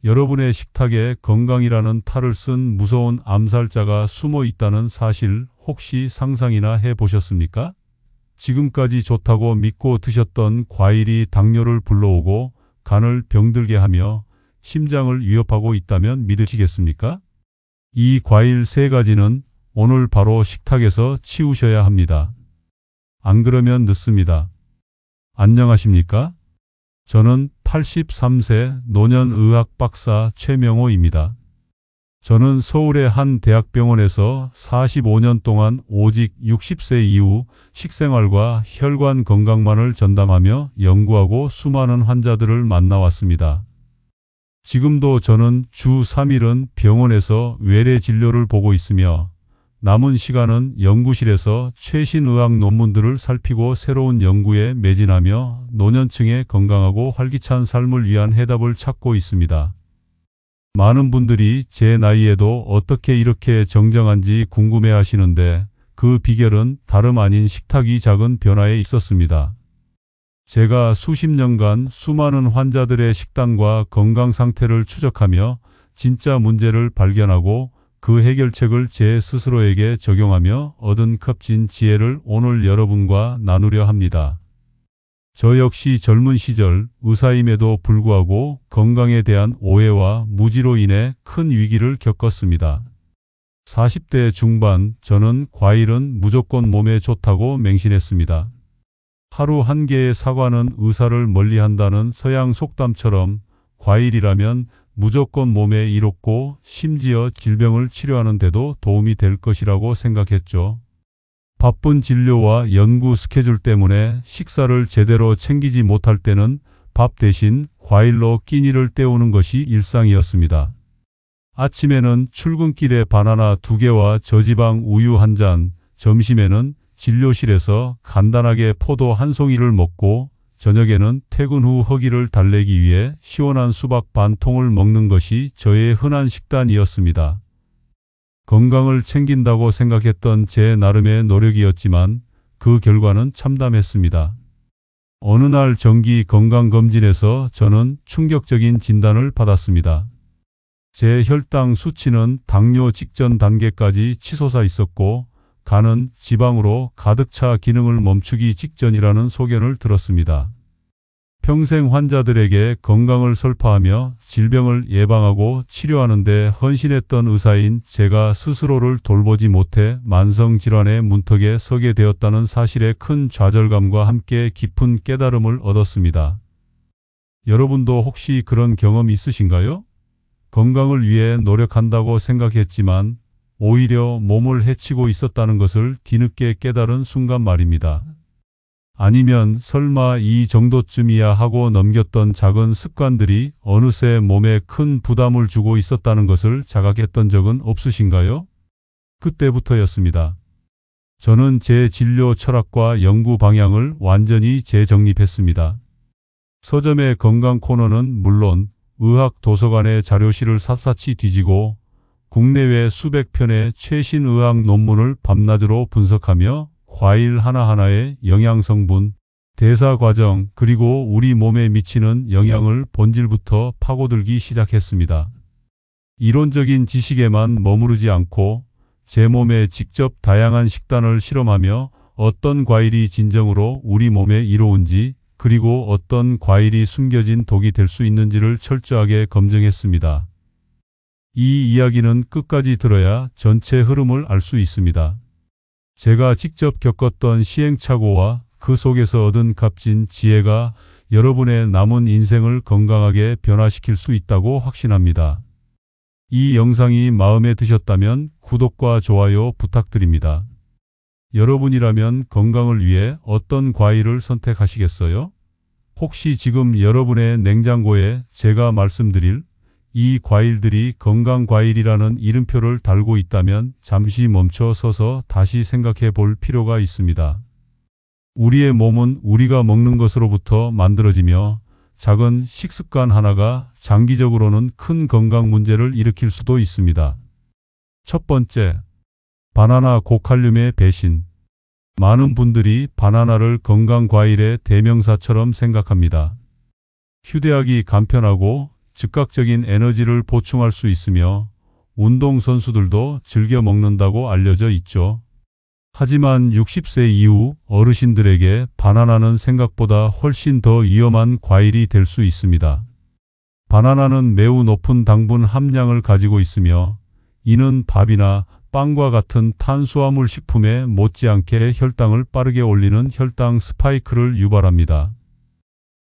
여러분의 식탁에 건강이라는 탈을 쓴 무서운 암살자가 숨어 있다는 사실 혹시 상상이나 해보셨습니까? 지금까지 좋다고 믿고 드셨던 과일이 당뇨를 불러오고 간을 병들게 하며 심장을 위협하고 있다면 믿으시겠습니까? 이 과일 세 가지는 오늘 바로 식탁에서 치우셔야 합니다. 안 그러면 늦습니다. 안녕하십니까? 저는 83세 노년의학 박사 최명호입니다. 저는 서울의 한 대학병원에서 45년 동안 오직 60세 이후 식생활과 혈관 건강만을 전담하며 연구하고 수많은 환자들을 만나왔습니다. 지금도 저는 주 3일은 병원에서 외래 진료를 보고 있으며 남은 시간은 연구실에서 최신 의학 논문들을 살피고 새로운 연구에 매진하며 노년층의 건강하고 활기찬 삶을 위한 해답을 찾고 있습니다. 많은 분들이 제 나이에도 어떻게 이렇게 정정한지 궁금해 하시는데 그 비결은 다름 아닌 식탁이 작은 변화에 있었습니다. 제가 수십 년간 수많은 환자들의 식단과 건강 상태를 추적하며 진짜 문제를 발견하고 그 해결책을 제 스스로에게 적용하며 얻은 값진 지혜를 오늘 여러분과 나누려 합니다. 저 역시 젊은 시절 의사임에도 불구하고 건강에 대한 오해와 무지로 인해 큰 위기를 겪었습니다. 40대 중반 저는 과일은 무조건 몸에 좋다고 맹신했습니다. 하루 한 개의 사과는 의사를 멀리한다는 서양 속담처럼 과일이라면 무조건 몸에 이롭고 심지어 질병을 치료하는 데도 도움이 될 것이라고 생각했죠. 바쁜 진료와 연구 스케줄 때문에 식사를 제대로 챙기지 못할 때는 밥 대신 과일로 끼니를 때우는 것이 일상이었습니다. 아침에는 출근길에 바나나 2개와 저지방 우유 1잔, 점심에는 진료실에서 간단하게 포도 1송이를 먹고 저녁에는 퇴근 후 허기를 달래기 위해 시원한 수박 반 통을 먹는 것이 저의 흔한 식단이었습니다. 건강을 챙긴다고 생각했던 제 나름의 노력이었지만 그 결과는 참담했습니다. 어느 날 정기 건강검진에서 저는 충격적인 진단을 받았습니다. 제 혈당 수치는 당뇨 직전 단계까지 치솟아 있었고 간은 지방으로 가득 차 기능을 멈추기 직전이라는 소견을 들었습니다. 평생 환자들에게 건강을 설파하며 질병을 예방하고 치료하는 데 헌신했던 의사인 제가 스스로를 돌보지 못해 만성질환의 문턱에 서게 되었다는 사실에 큰 좌절감과 함께 깊은 깨달음을 얻었습니다. 여러분도 혹시 그런 경험 있으신가요? 건강을 위해 노력한다고 생각했지만 오히려 몸을 해치고 있었다는 것을 뒤늦게 깨달은 순간 말입니다. 아니면 설마 이 정도쯤이야 하고 넘겼던 작은 습관들이 어느새 몸에 큰 부담을 주고 있었다는 것을 자각했던 적은 없으신가요? 그때부터였습니다. 저는 제 진료 철학과 연구 방향을 완전히 재정립했습니다. 서점의 건강 코너는 물론 의학 도서관의 자료실을 샅샅이 뒤지고 국내외 수백 편의 최신 의학 논문을 밤낮으로 분석하며 과일 하나하나의 영양 성분, 대사 과정, 그리고 우리 몸에 미치는 영향을 본질부터 파고들기 시작했습니다. 이론적인 지식에만 머무르지 않고 제 몸에 직접 다양한 식단을 실험하며 어떤 과일이 진정으로 우리 몸에 이로운지, 그리고 어떤 과일이 숨겨진 독이 될 수 있는지를 철저하게 검증했습니다. 이 이야기는 끝까지 들어야 전체 흐름을 알 수 있습니다. 제가 직접 겪었던 시행착오와 그 속에서 얻은 값진 지혜가 여러분의 남은 인생을 건강하게 변화시킬 수 있다고 확신합니다. 이 영상이 마음에 드셨다면 구독과 좋아요 부탁드립니다. 여러분이라면 건강을 위해 어떤 과일을 선택하시겠어요? 혹시 지금 여러분의 냉장고에 제가 말씀드릴 이 과일들이 건강과일이라는 이름표를 달고 있다면 잠시 멈춰 서서 다시 생각해 볼 필요가 있습니다. 우리의 몸은 우리가 먹는 것으로부터 만들어지며 작은 식습관 하나가 장기적으로는 큰 건강 문제를 일으킬 수도 있습니다. 첫 번째, 바나나 고칼륨의 배신. 많은 분들이 바나나를 건강과일의 대명사처럼 생각합니다. 휴대하기 간편하고 즉각적인 에너지를 보충할 수 있으며 운동선수들도 즐겨 먹는다고 알려져 있죠. 하지만 60세 이후 어르신들에게 바나나는 생각보다 훨씬 더 위험한 과일이 될 수 있습니다. 바나나는 매우 높은 당분 함량을 가지고 있으며 이는 밥이나 빵과 같은 탄수화물 식품에 못지않게 혈당을 빠르게 올리는 혈당 스파이크를 유발합니다.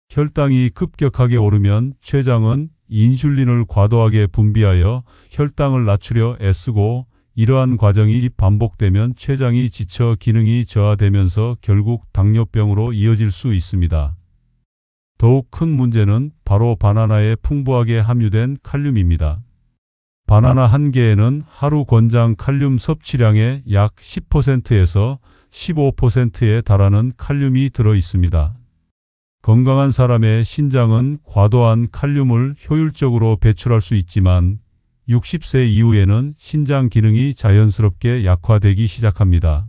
혈당이 급격하게 오르면 췌장은 인슐린을 과도하게 분비하여 혈당을 낮추려 애쓰고 이러한 과정이 반복되면 췌장이 지쳐 기능이 저하되면서 결국 당뇨병으로 이어질 수 있습니다. 더욱 큰 문제는 바로 바나나에 풍부하게 함유된 칼륨입니다. 바나나 한 개에는 하루 권장 칼륨 섭취량의 약 10%에서 15%에 달하는 칼륨이 들어 있습니다. 건강한 사람의 신장은 과도한 칼륨을 효율적으로 배출할 수 있지만 60세 이후에는 신장 기능이 자연스럽게 약화되기 시작합니다.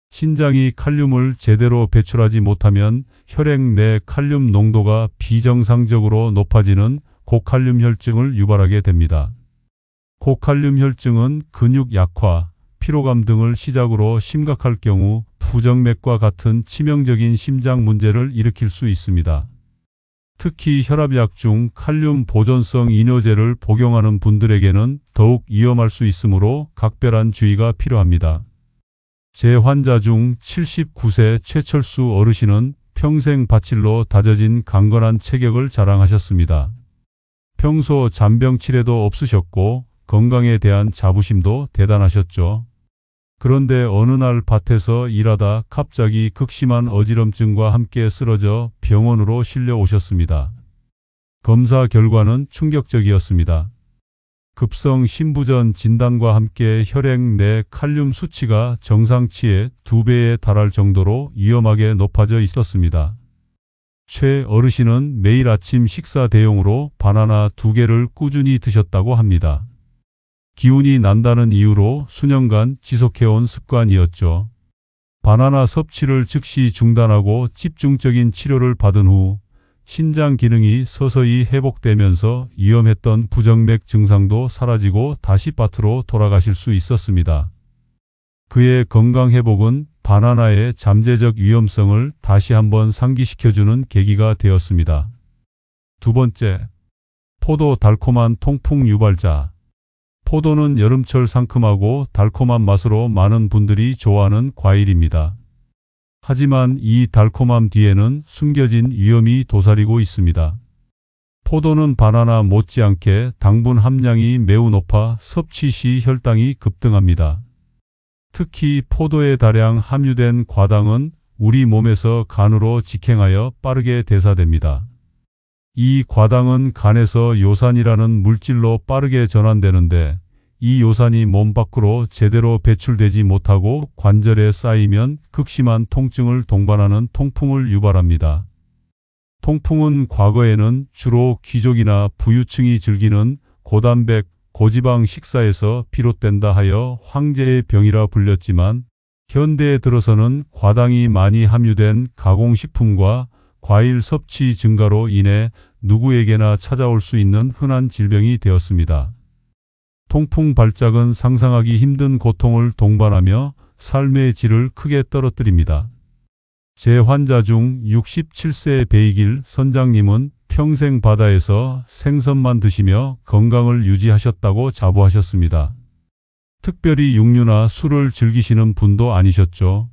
신장이 칼륨을 제대로 배출하지 못하면 혈액 내 칼륨 농도가 비정상적으로 높아지는 고칼륨 혈증을 유발하게 됩니다. 고칼륨 혈증은 근육 약화, 피로감 등을 시작으로 심각할 경우 부정맥과 같은 치명적인 심장 문제를 일으킬 수 있습니다. 특히 혈압약 중 칼륨 보존성 이뇨제를 복용하는 분들에게는 더욱 위험할 수 있으므로 각별한 주의가 필요합니다. 제 환자 중 79세 최철수 어르신은 평생 바칠로 다져진 강건한 체격을 자랑하셨습니다. 평소 잔병 치레도 없으셨고 건강에 대한 자부심도 대단하셨죠. 그런데 어느 날 밭에서 일하다 갑자기 극심한 어지럼증과 함께 쓰러져 병원으로 실려 오셨습니다. 검사 결과는 충격적이었습니다. 급성 심부전 진단과 함께 혈액 내 칼륨 수치가 정상치의 2배에 달할 정도로 위험하게 높아져 있었습니다. 최 어르신은 매일 아침 식사 대용으로 바나나 2개를 꾸준히 드셨다고 합니다. 기운이 난다는 이유로 수년간 지속해온 습관이었죠. 바나나 섭취를 즉시 중단하고 집중적인 치료를 받은 후 신장 기능이 서서히 회복되면서 위험했던 부정맥 증상도 사라지고 다시 밭으로 돌아가실 수 있었습니다. 그의 건강 회복은 바나나의 잠재적 위험성을 다시 한번 상기시켜주는 계기가 되었습니다. 두 번째, 포도 달콤한 통풍 유발자. 포도는 여름철 상큼하고 달콤한 맛으로 많은 분들이 좋아하는 과일입니다. 하지만 이 달콤함 뒤에는 숨겨진 위험이 도사리고 있습니다. 포도는 바나나 못지않게 당분 함량이 매우 높아 섭취 시 혈당이 급등합니다. 특히 포도에 다량 함유된 과당은 우리 몸에서 간으로 직행하여 빠르게 대사됩니다. 이 과당은 간에서 요산이라는 물질로 빠르게 전환되는데 이 요산이 몸 밖으로 제대로 배출되지 못하고 관절에 쌓이면 극심한 통증을 동반하는 통풍을 유발합니다. 통풍은 과거에는 주로 귀족이나 부유층이 즐기는 고단백, 고지방 식사에서 비롯된다 하여 황제의 병이라 불렸지만 현대에 들어서는 과당이 많이 함유된 가공식품과 과일 섭취 증가로 인해 누구에게나 찾아올 수 있는 흔한 질병이 되었습니다. 통풍 발작은 상상하기 힘든 고통을 동반하며 삶의 질을 크게 떨어뜨립니다. 제 환자 중 67세 베이길 선장님은 평생 바다에서 생선만 드시며 건강을 유지하셨다고 자부하셨습니다. 특별히 육류나 술을 즐기시는 분도 아니셨죠.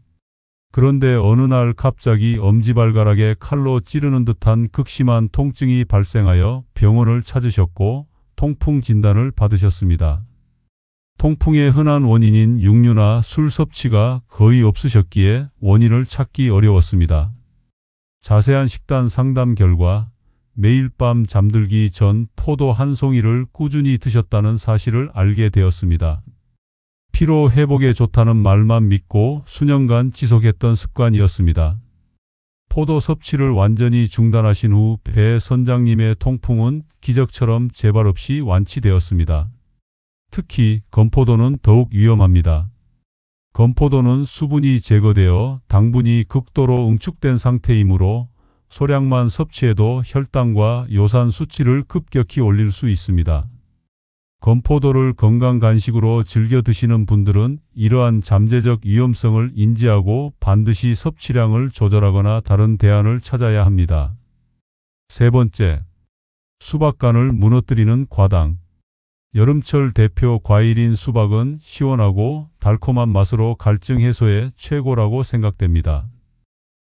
그런데 어느 날 갑자기 엄지발가락에 칼로 찌르는 듯한 극심한 통증이 발생하여 병원을 찾으셨고 통풍 진단을 받으셨습니다. 통풍의 흔한 원인인 육류나 술 섭취가 거의 없으셨기에 원인을 찾기 어려웠습니다. 자세한 식단 상담 결과 매일 밤 잠들기 전 포도 한 송이를 꾸준히 드셨다는 사실을 알게 되었습니다. 피로 회복에 좋다는 말만 믿고 수년간 지속했던 습관이었습니다. 포도 섭취를 완전히 중단하신 후 배 선장님의 통풍은 기적처럼 재발 없이 완치되었습니다. 특히 건포도는 더욱 위험합니다. 건포도는 수분이 제거되어 당분이 극도로 응축된 상태이므로 소량만 섭취해도 혈당과 요산 수치를 급격히 올릴 수 있습니다. 건포도를 건강 간식으로 즐겨 드시는 분들은 이러한 잠재적 위험성을 인지하고 반드시 섭취량을 조절하거나 다른 대안을 찾아야 합니다. 세 번째, 수박간을 무너뜨리는 과당. 여름철 대표 과일인 수박은 시원하고 달콤한 맛으로 갈증 해소에 최고라고 생각됩니다.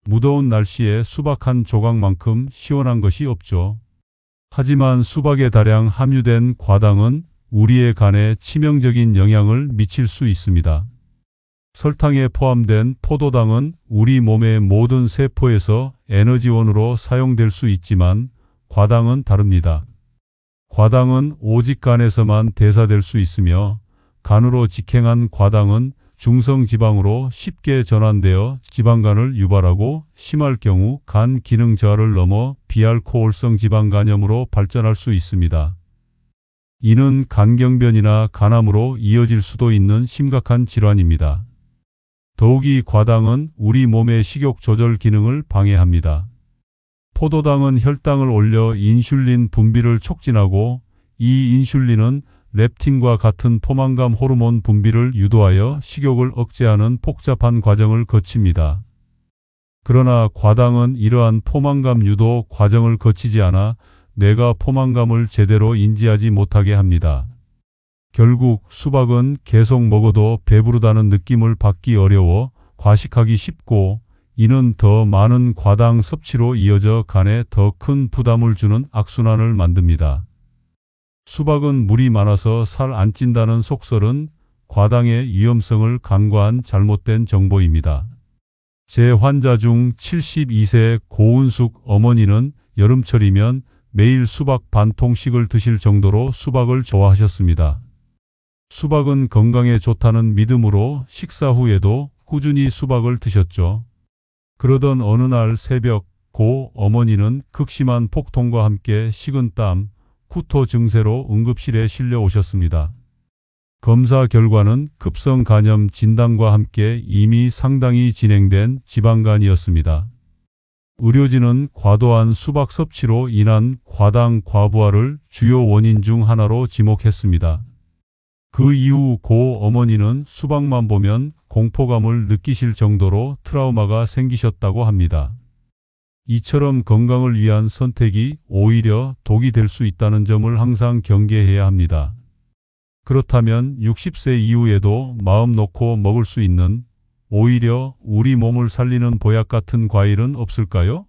무더운 날씨에 수박 한 조각만큼 시원한 것이 없죠. 하지만 수박에 다량 함유된 과당은 우리의 간에 치명적인 영향을 미칠 수 있습니다. 설탕에 포함된 포도당은 우리 몸의 모든 세포에서 에너지원으로 사용될 수 있지만 과당은 다릅니다. 과당은 오직 간에서만 대사될 수 있으며 간으로 직행한 과당은 중성지방으로 쉽게 전환되어 지방간을 유발하고 심할 경우 간 기능 저하를 넘어 비알코올성 지방간염으로 발전할 수 있습니다. 이는 간경변이나 간암으로 이어질 수도 있는 심각한 질환입니다. 더욱이 과당은 우리 몸의 식욕 조절 기능을 방해합니다. 포도당은 혈당을 올려 인슐린 분비를 촉진하고 이 인슐린은 렙틴과 같은 포만감 호르몬 분비를 유도하여 식욕을 억제하는 복잡한 과정을 거칩니다. 그러나 과당은 이러한 포만감 유도 과정을 거치지 않아 뇌가 포만감을 제대로 인지하지 못하게 합니다. 결국 수박은 계속 먹어도 배부르다는 느낌을 받기 어려워 과식하기 쉽고 이는 더 많은 과당 섭취로 이어져 간에 더 큰 부담을 주는 악순환을 만듭니다. 수박은 물이 많아서 살 안 찐다는 속설은 과당의 위험성을 간과한 잘못된 정보입니다. 제 환자 중 72세 고은숙 어머니는 여름철이면 매일 수박 반 통씩을 드실 정도로 수박을 좋아하셨습니다. 수박은 건강에 좋다는 믿음으로 식사 후에도 꾸준히 수박을 드셨죠. 그러던 어느 날 새벽 고 어머니는 극심한 폭통과 함께 식은땀, 구토 증세로 응급실에 실려 오셨습니다. 검사 결과는 급성 간염 진단과 함께 이미 상당히 진행된 지방간이었습니다. 의료진은 과도한 수박 섭취로 인한 과당 과부하를 주요 원인 중 하나로 지목했습니다. 그 이후 고 어머니는 수박만 보면 공포감을 느끼실 정도로 트라우마가 생기셨다고 합니다. 이처럼 건강을 위한 선택이 오히려 독이 될 수 있다는 점을 항상 경계해야 합니다. 그렇다면 60세 이후에도 마음 놓고 먹을 수 있는 오히려 우리 몸을 살리는 보약 같은 과일은 없을까요?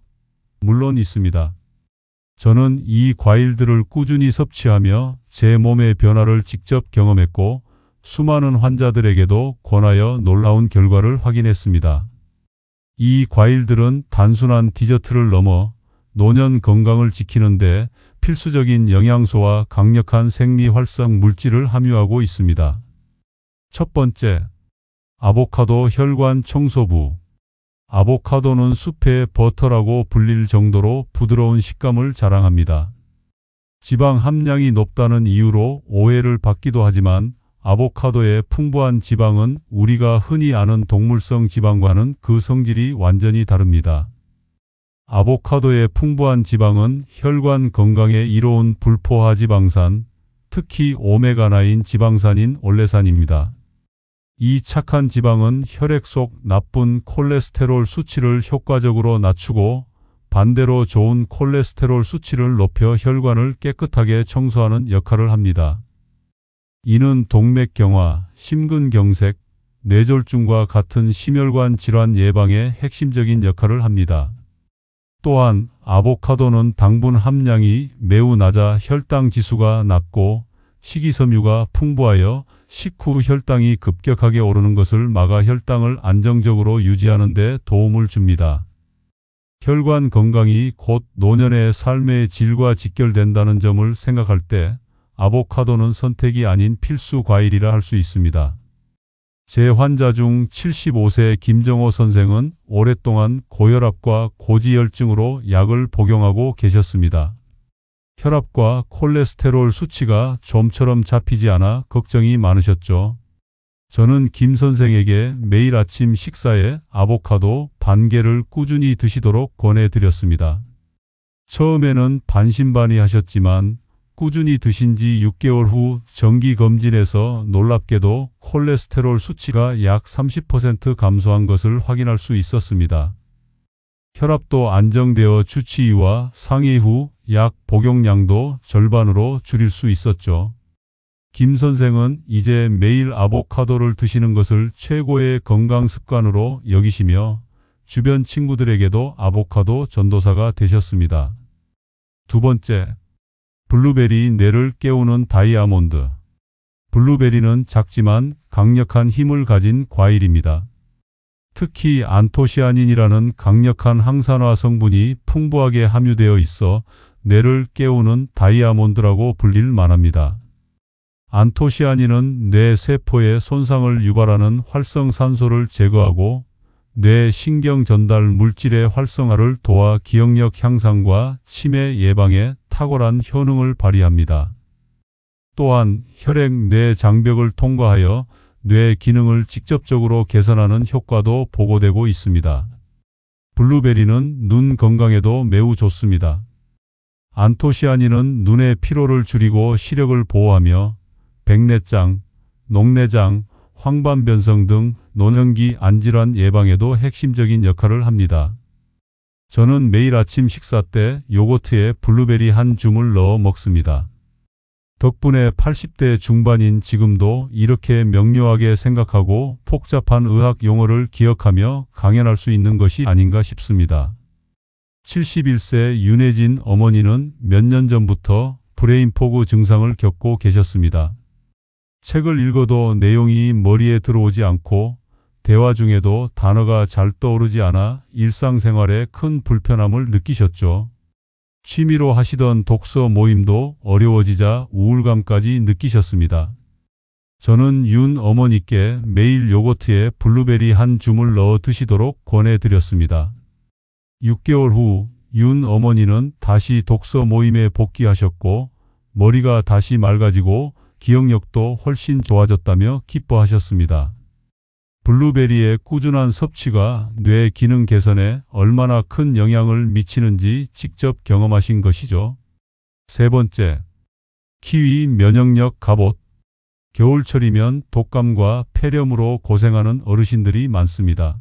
물론 있습니다. 저는 이 과일들을 꾸준히 섭취하며 제 몸의 변화를 직접 경험했고 수많은 환자들에게도 권하여 놀라운 결과를 확인했습니다. 이 과일들은 단순한 디저트를 넘어 노년 건강을 지키는데 필수적인 영양소와 강력한 생리활성 물질을 함유하고 있습니다. 첫 번째, 아보카도 혈관 청소부. 아보카도는 숲의 버터라고 불릴 정도로 부드러운 식감을 자랑합니다. 지방 함량이 높다는 이유로 오해를 받기도 하지만 아보카도의 풍부한 지방은 우리가 흔히 아는 동물성 지방과는 그 성질이 완전히 다릅니다. 아보카도의 풍부한 지방은 혈관 건강에 이로운 불포화 지방산, 특히 오메가9 지방산인 올레산입니다. 이 착한 지방은 혈액 속 나쁜 콜레스테롤 수치를 효과적으로 낮추고 반대로 좋은 콜레스테롤 수치를 높여 혈관을 깨끗하게 청소하는 역할을 합니다. 이는 동맥경화, 심근경색, 뇌졸중과 같은 심혈관 질환 예방에 핵심적인 역할을 합니다. 또한 아보카도는 당분 함량이 매우 낮아 혈당 지수가 낮고 식이섬유가 풍부하여 식후 혈당이 급격하게 오르는 것을 막아 혈당을 안정적으로 유지하는 데 도움을 줍니다. 혈관 건강이 곧 노년의 삶의 질과 직결된다는 점을 생각할 때 아보카도는 선택이 아닌 필수 과일이라 할 수 있습니다. 제 환자 중 75세 김정호 선생은 오랫동안 고혈압과 고지혈증으로 약을 복용하고 계셨습니다. 혈압과 콜레스테롤 수치가 좀처럼 잡히지 않아 걱정이 많으셨죠. 저는 김 선생에게 매일 아침 식사에 아보카도 반 개를 꾸준히 드시도록 권해드렸습니다. 처음에는 반신반의하셨지만 꾸준히 드신 지 6개월 후 정기검진에서 놀랍게도 콜레스테롤 수치가 약 30% 감소한 것을 확인할 수 있었습니다. 혈압도 안정되어 주치 의와 상의 후 약 복용량도 절반으로 줄일 수 있었죠. 김 선생은 이제 매일 아보카도를 드시는 것을 최고의 건강 습관으로 여기시며 주변 친구들에게도 아보카도 전도사가 되셨습니다. 두 번째, 블루베리 뇌를 깨우는 다이아몬드. 블루베리는 작지만 강력한 힘을 가진 과일입니다. 특히 안토시아닌이라는 강력한 항산화 성분이 풍부하게 함유되어 있어 뇌를 깨우는 다이아몬드라고 불릴 만합니다. 안토시아닌은 뇌 세포의 손상을 유발하는 활성산소를 제거하고 뇌 신경 전달 물질의 활성화를 도와 기억력 향상과 치매 예방에 탁월한 효능을 발휘합니다. 또한 혈액 뇌 장벽을 통과하여 뇌 기능을 직접적으로 개선하는 효과도 보고되고 있습니다. 블루베리는 눈 건강에도 매우 좋습니다. 안토시아닌은 눈의 피로를 줄이고 시력을 보호하며 백내장, 녹내장, 황반변성 등 노년기 안질환 예방에도 핵심적인 역할을 합니다. 저는 매일 아침 식사 때 요거트에 블루베리 한 줌을 넣어 먹습니다. 덕분에 80대 중반인 지금도 이렇게 명료하게 생각하고 복잡한 의학 용어를 기억하며 강연할 수 있는 것이 아닌가 싶습니다. 71세 윤혜진 어머니는 몇 년 전부터 브레인포그 증상을 겪고 계셨습니다. 책을 읽어도 내용이 머리에 들어오지 않고 대화 중에도 단어가 잘 떠오르지 않아 일상생활에 큰 불편함을 느끼셨죠. 취미로 하시던 독서 모임도 어려워지자 우울감까지 느끼셨습니다. 저는 윤 어머니께 매일 요거트에 블루베리 한 줌을 넣어 드시도록 권해드렸습니다. 6개월 후 윤 어머니는 다시 독서 모임에 복귀하셨고 머리가 다시 맑아지고 기억력도 훨씬 좋아졌다며 기뻐하셨습니다. 블루베리의 꾸준한 섭취가 뇌 기능 개선에 얼마나 큰 영향을 미치는지 직접 경험하신 것이죠. 세 번째, 키위 면역력 갑옷. 겨울철이면 독감과 폐렴으로 고생하는 어르신들이 많습니다.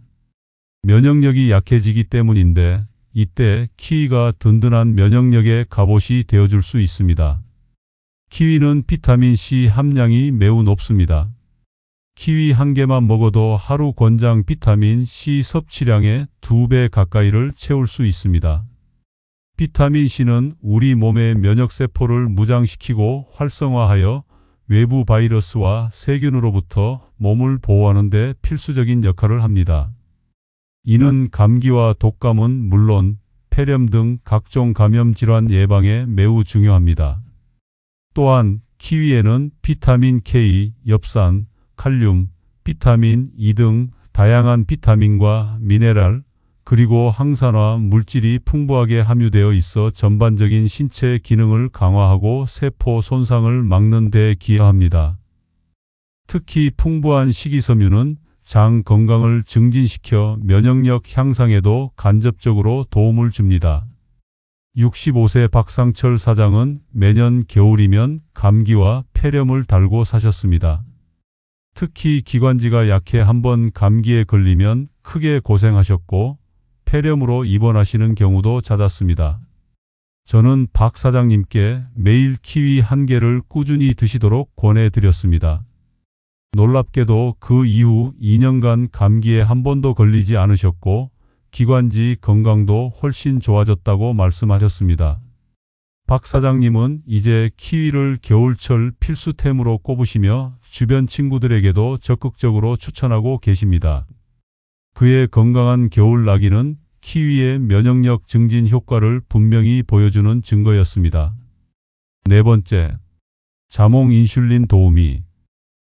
면역력이 약해지기 때문인데 이때 키위가 든든한 면역력의 갑옷이 되어줄 수 있습니다. 키위는 비타민C 함량이 매우 높습니다. 키위 한 개만 먹어도 하루 권장 비타민C 섭취량의 2배 가까이를 채울 수 있습니다. 비타민C는 우리 몸의 면역세포를 무장시키고 활성화하여 외부 바이러스와 세균으로부터 몸을 보호하는 데 필수적인 역할을 합니다. 이는 감기와 독감은 물론 폐렴 등 각종 감염 질환 예방에 매우 중요합니다. 또한 키위에는 비타민 K, 엽산, 칼륨, 비타민 E 등 다양한 비타민과 미네랄, 그리고 항산화 물질이 풍부하게 함유되어 있어 전반적인 신체 기능을 강화하고 세포 손상을 막는 데 기여합니다. 특히 풍부한 식이섬유는 장 건강을 증진시켜 면역력 향상에도 간접적으로 도움을 줍니다. 65세 박상철 사장은 매년 겨울이면 감기와 폐렴을 달고 사셨습니다. 특히 기관지가 약해 한번 감기에 걸리면 크게 고생하셨고 폐렴으로 입원하시는 경우도 잦았습니다. 저는 박 사장님께 매일 키위 한 개를 꾸준히 드시도록 권해드렸습니다. 놀랍게도 그 이후 2년간 감기에 한 번도 걸리지 않으셨고 기관지 건강도 훨씬 좋아졌다고 말씀하셨습니다. 박 사장님은 이제 키위를 겨울철 필수템으로 꼽으시며 주변 친구들에게도 적극적으로 추천하고 계십니다. 그의 건강한 겨울 나기는 키위의 면역력 증진 효과를 분명히 보여주는 증거였습니다. 네 번째, 자몽 인슐린 도우미.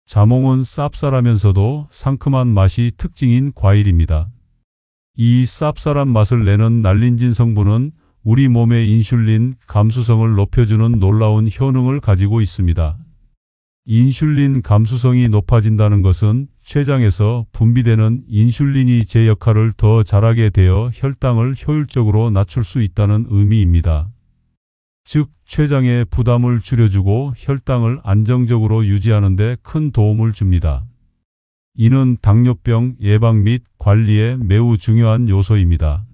자몽은 쌉쌀하면서도 상큼한 맛이 특징인 과일입니다. 이 쌉쌀한 맛을 내는 날린진 성분은 우리 몸의 인슐린 감수성을 높여주는 놀라운 효능을 가지고 있습니다. 인슐린 감수성이 높아진다는 것은 췌장에서 분비되는 인슐린이 제 역할을 더 잘하게 되어 혈당을 효율적으로 낮출 수 있다는 의미입니다. 즉, 췌장의 부담을 줄여주고 혈당을 안정적으로 유지하는 데 큰 도움을 줍니다. 이는 당뇨병 예방 및 관리에 매우 중요한 요소입니다.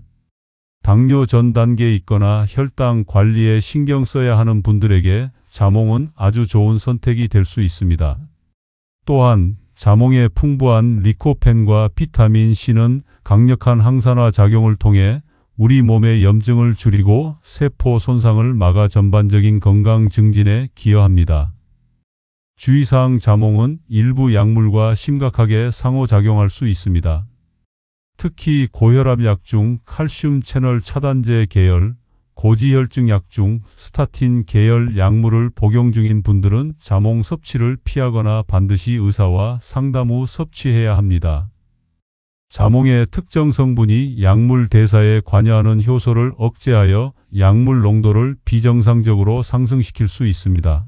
당뇨 전 단계에 있거나 혈당 관리에 신경 써야 하는 분들에게 자몽은 아주 좋은 선택이 될 수 있습니다. 또한 자몽의 풍부한 리코펜과 비타민 C는 강력한 항산화 작용을 통해 우리 몸의 염증을 줄이고 세포 손상을 막아 전반적인 건강 증진에 기여합니다. 주의사항: 자몽은 일부 약물과 심각하게 상호작용할 수 있습니다. 특히 고혈압 약 중 칼슘 채널 차단제 계열, 고지혈증 약 중 스타틴 계열 약물을 복용 중인 분들은 자몽 섭취를 피하거나 반드시 의사와 상담 후 섭취해야 합니다. 자몽의 특정 성분이 약물 대사에 관여하는 효소를 억제하여 약물 농도를 비정상적으로 상승시킬 수 있습니다.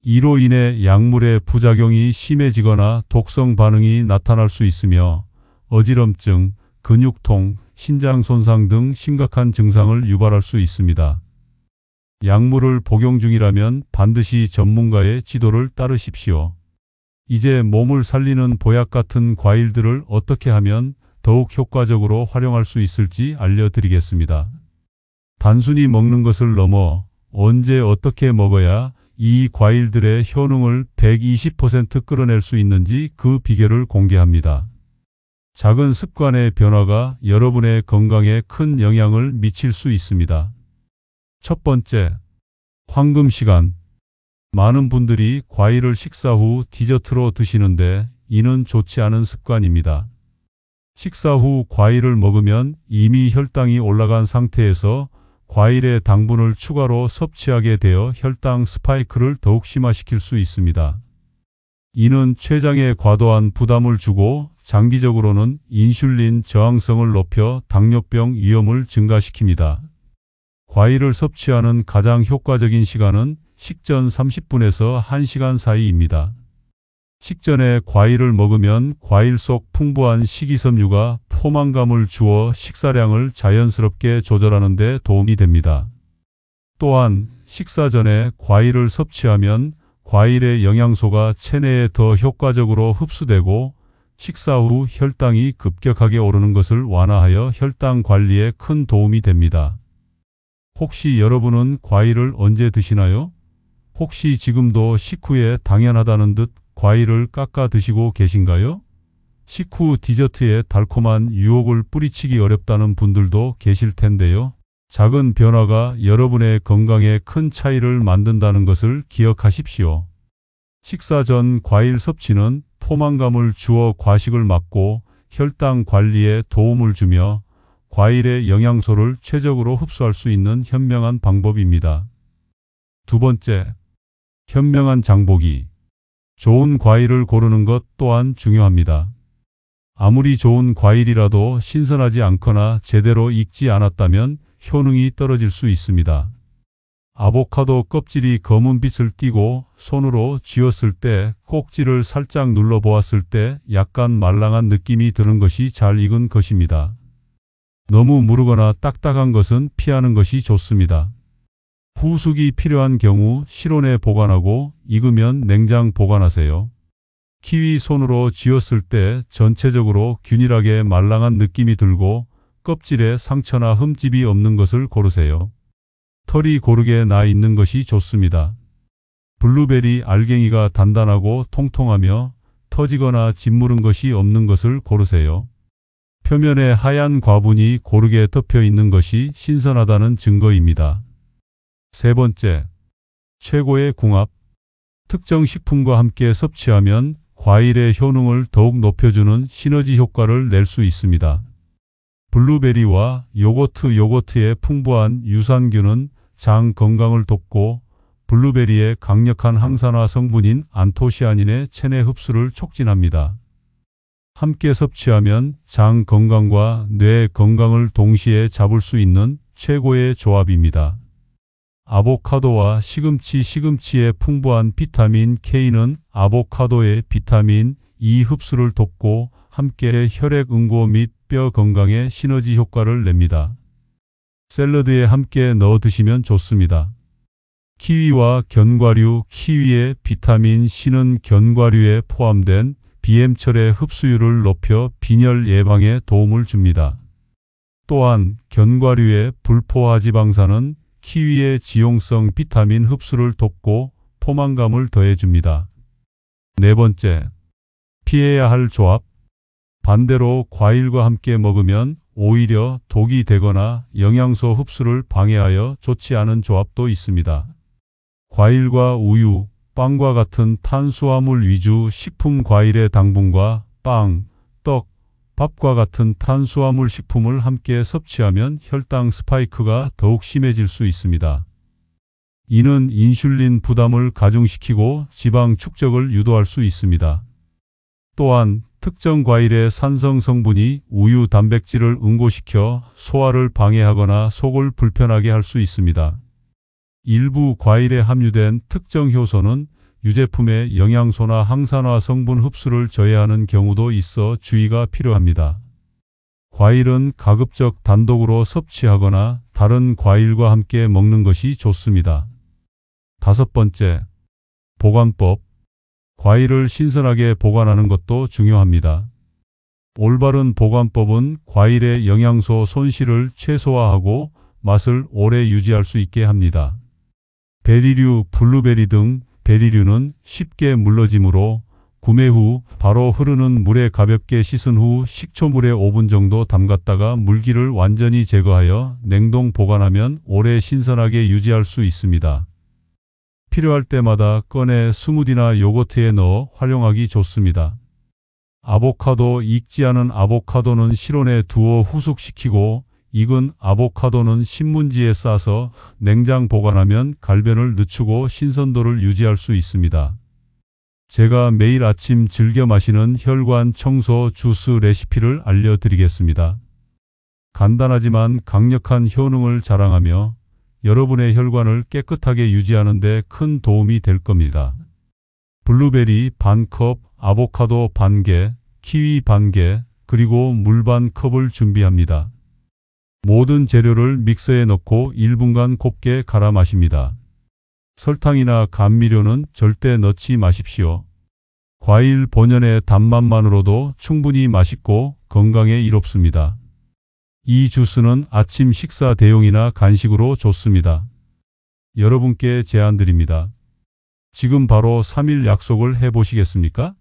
이로 인해 약물의 부작용이 심해지거나 독성 반응이 나타날 수 있으며 어지럼증, 근육통, 신장 손상 등 심각한 증상을 유발할 수 있습니다. 약물을 복용 중이라면 반드시 전문가의 지도를 따르십시오. 이제 몸을 살리는 보약 같은 과일들을 어떻게 하면 더욱 효과적으로 활용할 수 있을지 알려드리겠습니다. 단순히 먹는 것을 넘어 언제 어떻게 먹어야 이 과일들의 효능을 120% 끌어낼 수 있는지 그 비결을 공개합니다. 작은 습관의 변화가 여러분의 건강에 큰 영향을 미칠 수 있습니다. 첫 번째, 황금 시간. 많은 분들이 과일을 식사 후 디저트로 드시는데 이는 좋지 않은 습관입니다. 식사 후 과일을 먹으면 이미 혈당이 올라간 상태에서 과일의 당분을 추가로 섭취하게 되어 혈당 스파이크를 더욱 심화시킬 수 있습니다. 이는 췌장에 과도한 부담을 주고 장기적으로는 인슐린 저항성을 높여 당뇨병 위험을 증가시킵니다. 과일을 섭취하는 가장 효과적인 시간은 식전 30분에서 1시간 사이입니다. 식전에 과일을 먹으면 과일 속 풍부한 식이섬유가 포만감을 주어 식사량을 자연스럽게 조절하는 데 도움이 됩니다. 또한 식사 전에 과일을 섭취하면 과일의 영양소가 체내에 더 효과적으로 흡수되고 식사 후 혈당이 급격하게 오르는 것을 완화하여 혈당 관리에 큰 도움이 됩니다. 혹시 여러분은 과일을 언제 드시나요? 혹시 지금도 식후에 당연하다는 듯 과일을 깎아 드시고 계신가요? 식후 디저트에 달콤한 유혹을 뿌리치기 어렵다는 분들도 계실 텐데요. 작은 변화가 여러분의 건강에 큰 차이를 만든다는 것을 기억하십시오. 식사 전 과일 섭취는 포만감을 주어 과식을 막고 혈당 관리에 도움을 주며 과일의 영양소를 최적으로 흡수할 수 있는 현명한 방법입니다. 두 번째, 현명한 장보기. 좋은 과일을 고르는 것 또한 중요합니다. 아무리 좋은 과일이라도 신선하지 않거나 제대로 익지 않았다면 효능이 떨어질 수 있습니다. 아보카도 껍질이 검은빛을 띠고 손으로 쥐었을 때 꼭지를 살짝 눌러보았을 때 약간 말랑한 느낌이 드는 것이 잘 익은 것입니다. 너무 무르거나 딱딱한 것은 피하는 것이 좋습니다. 후숙이 필요한 경우 실온에 보관하고 익으면 냉장 보관하세요. 키위 손으로 쥐었을 때 전체적으로 균일하게 말랑한 느낌이 들고 껍질에 상처나 흠집이 없는 것을 고르세요. 털이 고르게 나 있는 것이 좋습니다. 블루베리 알갱이가 단단하고 통통하며 터지거나 짓무른 것이 없는 것을 고르세요. 표면에 하얀 과분이 고르게 덮여 있는 것이 신선하다는 증거입니다. 세 번째, 최고의 궁합. 특정 식품과 함께 섭취하면 과일의 효능을 더욱 높여주는 시너지 효과를 낼 수 있습니다. 블루베리와 요거트의 풍부한 유산균은 장 건강을 돕고 블루베리의 강력한 항산화 성분인 안토시아닌의 체내 흡수를 촉진합니다. 함께 섭취하면 장 건강과 뇌 건강을 동시에 잡을 수 있는 최고의 조합입니다. 아보카도와 시금치의 풍부한 비타민 K는 아보카도의 비타민 E 흡수를 돕고 함께 혈액 응고 및 뼈 건강에 시너지 효과를 냅니다. 샐러드에 함께 넣어 드시면 좋습니다. 키위와 견과류. 키위의 비타민 C는 견과류에 포함된 비엠철의 흡수율을 높여 빈혈 예방에 도움을 줍니다. 또한 견과류의 불포화지방산은 키위의 지용성 비타민 흡수를 돕고 포만감을 더해줍니다. 네 번째, 피해야 할 조합. 반대로 과일과 함께 먹으면 오히려 독이 되거나 영양소 흡수를 방해하여 좋지 않은 조합도 있습니다. 과일과 우유, 빵과 같은 탄수화물 위주 식품. 과일의 당분과 빵, 떡, 밥과 같은 탄수화물 식품을 함께 섭취하면 혈당 스파이크가 더욱 심해질 수 있습니다. 이는 인슐린 부담을 가중시키고 지방 축적을 유도할 수 있습니다. 또한 특정 과일의 산성 성분이 우유 단백질을 응고시켜 소화를 방해하거나 속을 불편하게 할 수 있습니다. 일부 과일에 함유된 특정 효소는 유제품의 영양소나 항산화 성분 흡수를 저해하는 경우도 있어 주의가 필요합니다. 과일은 가급적 단독으로 섭취하거나 다른 과일과 함께 먹는 것이 좋습니다. 다섯 번째, 보관법. 과일을 신선하게 보관하는 것도 중요합니다. 올바른 보관법은 과일의 영양소 손실을 최소화하고 맛을 오래 유지할 수 있게 합니다. 베리류, 블루베리 등 베리류는 쉽게 물러지므로 구매 후 바로 흐르는 물에 가볍게 씻은 후 식초물에 5분 정도 담갔다가 물기를 완전히 제거하여 냉동 보관하면 오래 신선하게 유지할 수 있습니다. 필요할 때마다 꺼내 스무디나 요거트에 넣어 활용하기 좋습니다. 아보카도. 익지 않은 아보카도는 실온에 두어 후숙시키고 익은 아보카도는 신문지에 싸서 냉장 보관하면 갈변을 늦추고 신선도를 유지할 수 있습니다. 제가 매일 아침 즐겨 마시는 혈관 청소 주스 레시피를 알려드리겠습니다. 간단하지만 강력한 효능을 자랑하며 여러분의 혈관을 깨끗하게 유지하는 데 큰 도움이 될 겁니다. 블루베리 반컵, 아보카도 반개, 키위 반개, 그리고 물 반컵을 준비합니다. 모든 재료를 믹서에 넣고 1분간 곱게 갈아 마십니다. 설탕이나 감미료는 절대 넣지 마십시오. 과일 본연의 단맛만으로도 충분히 맛있고 건강에 이롭습니다. 이 주스는 아침 식사 대용이나 간식으로 좋습니다. 여러분께 제안드립니다. 지금 바로 3일 약속을 해보시겠습니까?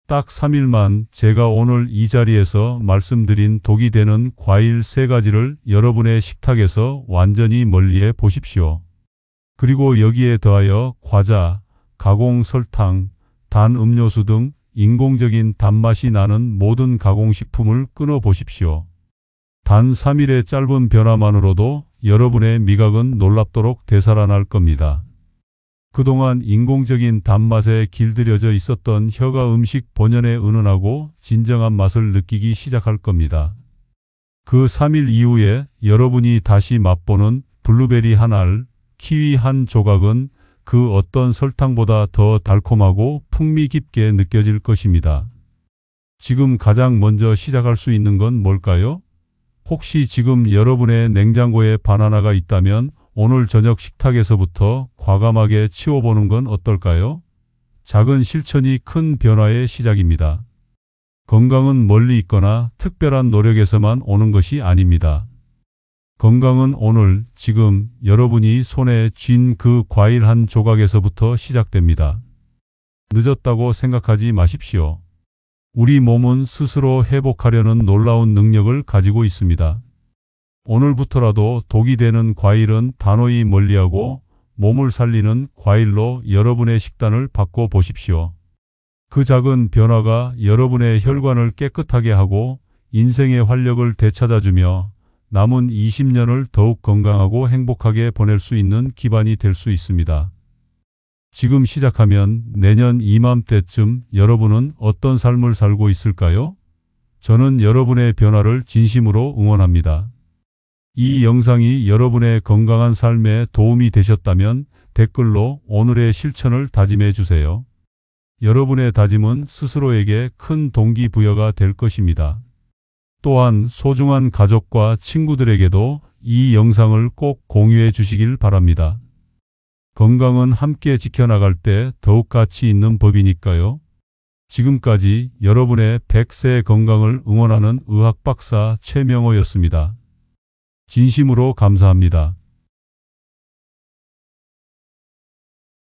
딱 3일만 제가 오늘 이 자리에서 말씀드린 독이 되는 과일 3가지를 여러분의 식탁에서 완전히 멀리해 보십시오. 그리고 여기에 더하여 과자, 가공 설탕, 단 음료수 등 인공적인 단맛이 나는 모든 가공식품을 끊어 보십시오. 단 3일의 짧은 변화만으로도 여러분의 미각은 놀랍도록 되살아날 겁니다. 그동안 인공적인 단맛에 길들여져 있었던 혀가 음식 본연의 은은하고 진정한 맛을 느끼기 시작할 겁니다. 그 3일 이후에 여러분이 다시 맛보는 블루베리 한 알, 키위 한 조각은 그 어떤 설탕보다 더 달콤하고 풍미 깊게 느껴질 것입니다. 지금 가장 먼저 시작할 수 있는 건 뭘까요? 혹시 지금 여러분의 냉장고에 바나나가 있다면 오늘 저녁 식탁에서부터 과감하게 치워보는 건 어떨까요? 작은 실천이 큰 변화의 시작입니다. 건강은 멀리 있거나 특별한 노력에서만 오는 것이 아닙니다. 건강은 오늘, 지금 여러분이 손에 쥔 그 과일 한 조각에서부터 시작됩니다. 늦었다고 생각하지 마십시오. 우리 몸은 스스로 회복하려는 놀라운 능력을 가지고 있습니다. 오늘부터라도 독이 되는 과일은 단호히 멀리하고 몸을 살리는 과일로 여러분의 식단을 바꿔보십시오. 그 작은 변화가 여러분의 혈관을 깨끗하게 하고 인생의 활력을 되찾아주며 남은 20년을 더욱 건강하고 행복하게 보낼 수 있는 기반이 될 수 있습니다. 지금 시작하면 내년 이맘때쯤 여러분은 어떤 삶을 살고 있을까요? 저는 여러분의 변화를 진심으로 응원합니다. 이 영상이 여러분의 건강한 삶에 도움이 되셨다면 댓글로 오늘의 실천을 다짐해 주세요. 여러분의 다짐은 스스로에게 큰 동기부여가 될 것입니다. 또한 소중한 가족과 친구들에게도 이 영상을 꼭 공유해 주시길 바랍니다. 건강은 함께 지켜나갈 때 더욱 가치 있는 법이니까요. 지금까지 여러분의 100세 건강을 응원하는 의학박사 최명호였습니다. 진심으로 감사합니다.